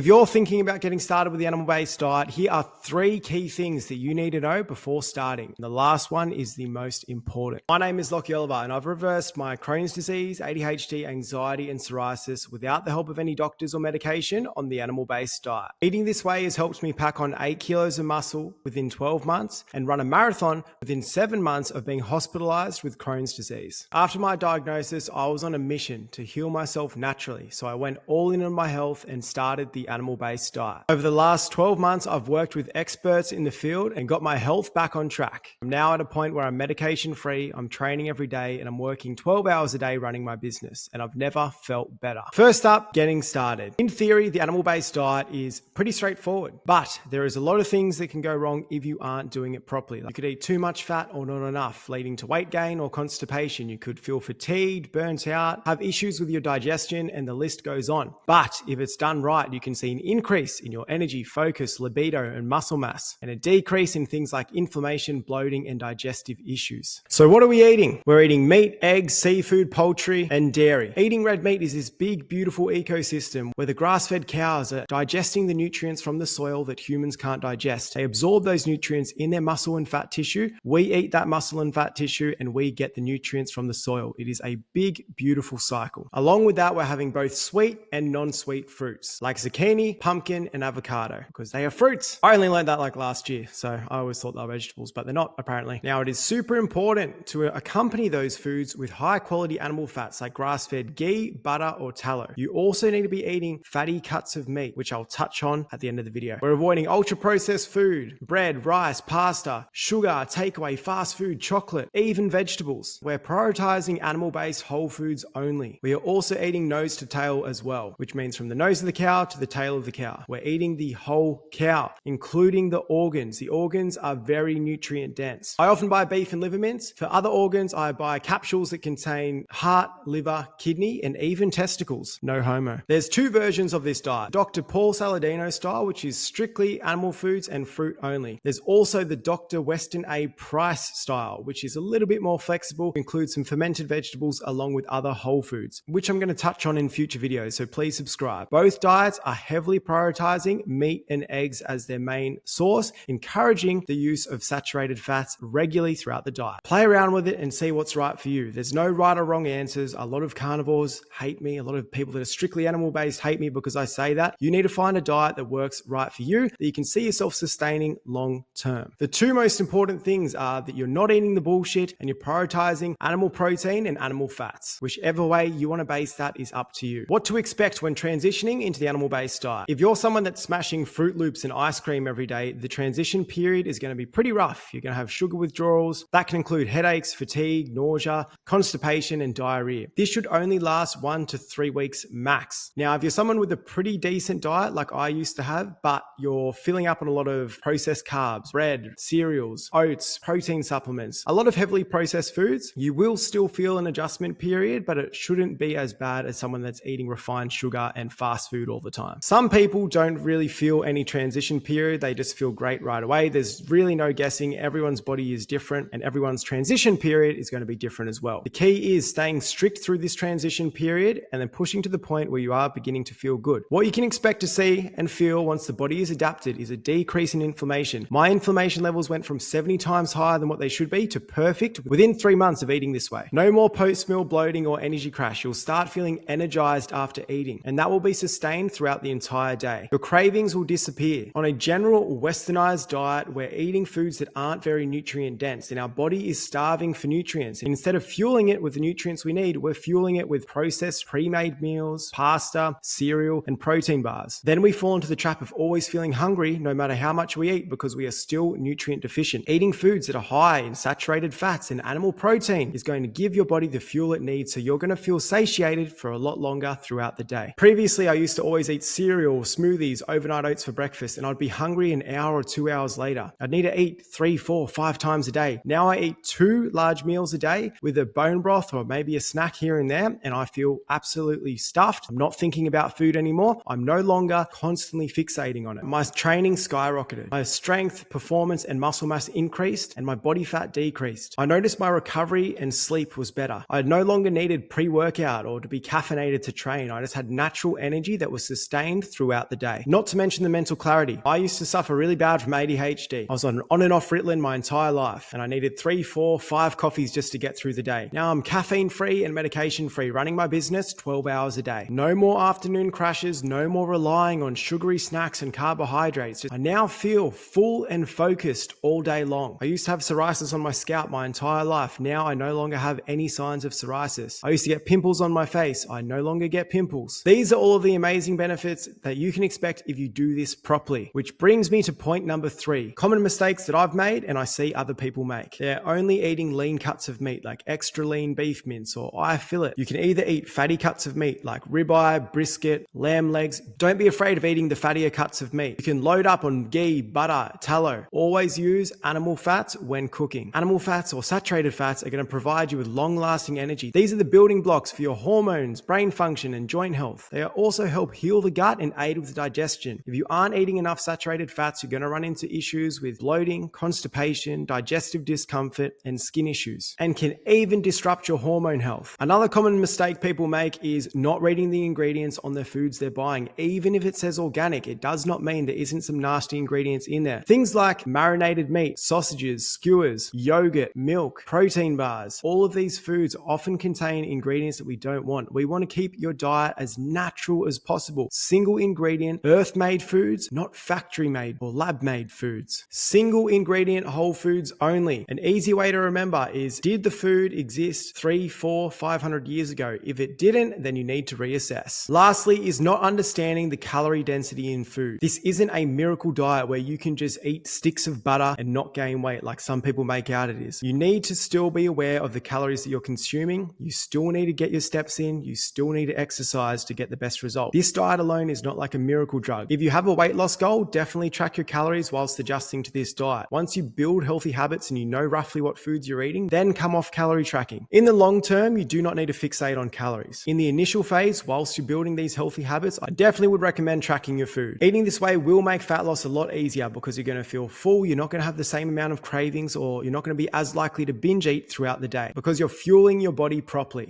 If you're thinking about getting started with the animal-based diet, here are 3 key things that you need to know before starting. The last one is the most important. My name is Lockie Oliver, and I've reversed my Crohn's disease, ADHD, anxiety, and psoriasis without the help of any doctors or medication on the animal-based diet. Eating this way has helped me pack on 8 kilos of muscle within 12 months and run a marathon within 7 months of being hospitalized with Crohn's disease. After my diagnosis, I was on a mission to heal myself naturally, so I went all in on my health and started the animal-based diet. Over the last 12 months, I've worked with experts in the field and got my health back on track. I'm now at a point where I'm medication-free, I'm training every day, and I'm working 12 hours a day running my business, and I've never felt better. First up, getting started. In theory, the animal-based diet is pretty straightforward, but there is a lot of things that can go wrong if you aren't doing it properly. You could eat too much fat or not enough, leading to weight gain or constipation. You could feel fatigued, burnt out, have issues with your digestion, and the list goes on. But if it's done right, you can see an increase in your energy, focus, libido, and muscle mass, and a decrease in things like inflammation, bloating, and digestive issues. So what are we eating? We're eating meat, eggs, seafood, poultry, and dairy. Eating red meat is this big, beautiful ecosystem where the grass-fed cows are digesting the nutrients from the soil that humans can't digest. They absorb those nutrients in their muscle and fat tissue. We eat that muscle and fat tissue, and we get the nutrients from the soil. It is a big, beautiful cycle. Along with that, we're having both sweet and non-sweet fruits, like zucchini, pumpkin, and avocado, because they are fruits. I only learned that like last year, so I always thought they were vegetables, but they're not, apparently. Now, it is super important to accompany those foods with high-quality animal fats like grass-fed ghee, butter, or tallow. You also need to be eating fatty cuts of meat, which I'll touch on at the end of the video. We're avoiding ultra-processed food, bread, rice, pasta, sugar, takeaway, fast food, chocolate, even vegetables. We're prioritizing animal-based whole foods only. We are also eating nose to tail as well, which means from the nose of the cow to the tail of the cow. We're eating the whole cow, including the organs. The organs are very nutrient dense. I often buy beef and liver mince. For other organs, I buy capsules that contain heart, liver, kidney, and even testicles. No homo. There's 2 versions of this diet. Dr. Paul Saladino style, which is strictly animal foods and fruit only. There's also the Dr. Weston A. Price style, which is a little bit more flexible, includes some fermented vegetables along with other whole foods, which I'm going to touch on in future videos, so please subscribe. Both diets are heavily prioritizing meat and eggs as their main source, encouraging the use of saturated fats regularly throughout the diet. Play around with it and see what's right for you. There's no right or wrong answers. A lot of carnivores hate me. A lot of people that are strictly animal-based hate me because I say that. You need to find a diet that works right for you, that you can see yourself sustaining long term. The 2 most important things are that you're not eating the bullshit and you're prioritizing animal protein and animal fats. Whichever way you want to base that is up to you. What to expect when transitioning into the animal-based diet. If you're someone that's smashing Fruit Loops and ice cream every day, the transition period is going to be pretty rough. You're going to have sugar withdrawals. That can include headaches, fatigue, nausea, constipation, and diarrhea. This should only last 1 to 3 weeks max. Now, if you're someone with a pretty decent diet like I used to have, but you're filling up on a lot of processed carbs, bread, cereals, oats, protein supplements, a lot of heavily processed foods, you will still feel an adjustment period, but it shouldn't be as bad as someone that's eating refined sugar and fast food all the time. Some people don't really feel any transition period. They just feel great right away. There's really no guessing. Everyone's body is different and everyone's transition period is going to be different as well. The key is staying strict through this transition period and then pushing to the point where you are beginning to feel good. What you can expect to see and feel once the body is adapted is a decrease in inflammation. My inflammation levels went from 70 times higher than what they should be to perfect within 3 months of eating this way. No more post-meal bloating or energy crash. You'll start feeling energized after eating, and that will be sustained throughout the entire day. Your cravings will disappear. On a general westernized diet, we're eating foods that aren't very nutrient dense, and our body is starving for nutrients. Instead of fueling it with the nutrients we need, we're fueling it with processed pre-made meals, pasta, cereal, and protein bars. Then we fall into the trap of always feeling hungry no matter how much we eat because we are still nutrient deficient. Eating foods that are high in saturated fats and animal protein is going to give your body the fuel it needs, so you're going to feel satiated for a lot longer throughout the day. Previously, I used to always eat cereal, smoothies, overnight oats for breakfast, and I'd be hungry an hour or 2 hours later. I'd need to eat 3, 4, 5 times a day. Now I eat 2 large meals a day with a bone broth or maybe a snack here and there, and I feel absolutely stuffed. I'm not thinking about food anymore. I'm no longer constantly fixating on it. My training skyrocketed. My strength, performance, and muscle mass increased, and my body fat decreased. I noticed my recovery and sleep was better. I no longer needed pre-workout or to be caffeinated to train. I just had natural energy that was sustained gained throughout the day. Not to mention the mental clarity. I used to suffer really bad from ADHD. I was on and off Ritalin my entire life, and I needed 3, 4, 5 coffees just to get through the day. Now I'm caffeine free and medication free, running my business 12 hours a day. No more afternoon crashes, no more relying on sugary snacks and carbohydrates. I now feel full and focused all day long. I used to have psoriasis on my scalp my entire life. Now I no longer have any signs of psoriasis. I used to get pimples on my face. I no longer get pimples. These are all of the amazing benefits that you can expect if you do this properly, which brings me to point number 3. Common mistakes that I've made and I see other people make. They're only eating lean cuts of meat like extra lean beef mince or eye fillet. You can either eat fatty cuts of meat like ribeye, brisket, lamb legs. Don't be afraid of eating the fattier cuts of meat. You can load up on ghee, butter, tallow. Always use animal fats when cooking. Animal fats or saturated fats are going to provide you with long-lasting energy. These are the building blocks for your hormones, brain function, and joint health. They also help heal the gut and aid with digestion. If you aren't eating enough saturated fats, you're going to run into issues with bloating, constipation, digestive discomfort, and skin issues, and can even disrupt your hormone health. Another common mistake people make is not reading the ingredients on the foods they're buying. Even if it says organic, it does not mean there isn't some nasty ingredients in there. Things like marinated meat, sausages, skewers, yogurt, milk, protein bars. All of these foods often contain ingredients that we don't want. We want to keep your diet as natural as possible. Single ingredient, earth-made foods, not factory-made or lab-made foods. Single ingredient whole foods only. An easy way to remember is, did the food exist 3, 4, 500 years ago? If it didn't, then you need to reassess. Lastly is not understanding the calorie density in food. This isn't a miracle diet where you can just eat sticks of butter and not gain weight like some people make out it is. You need to still be aware of the calories that you're consuming. You still need to get your steps in. You still need to exercise to get the best result. This diet alone is not like a miracle drug. If you have a weight loss goal, definitely track your calories whilst adjusting to this diet. Once you build healthy habits and you know roughly what foods you're eating, then come off calorie tracking. In the long term, you do not need to fixate on calories. In the initial phase, whilst you're building these healthy habits, I definitely would recommend tracking your food. Eating this way will make fat loss a lot easier because you're going to feel full, you're not going to have the same amount of cravings, or you're not going to be as likely to binge eat throughout the day because you're fueling your body properly.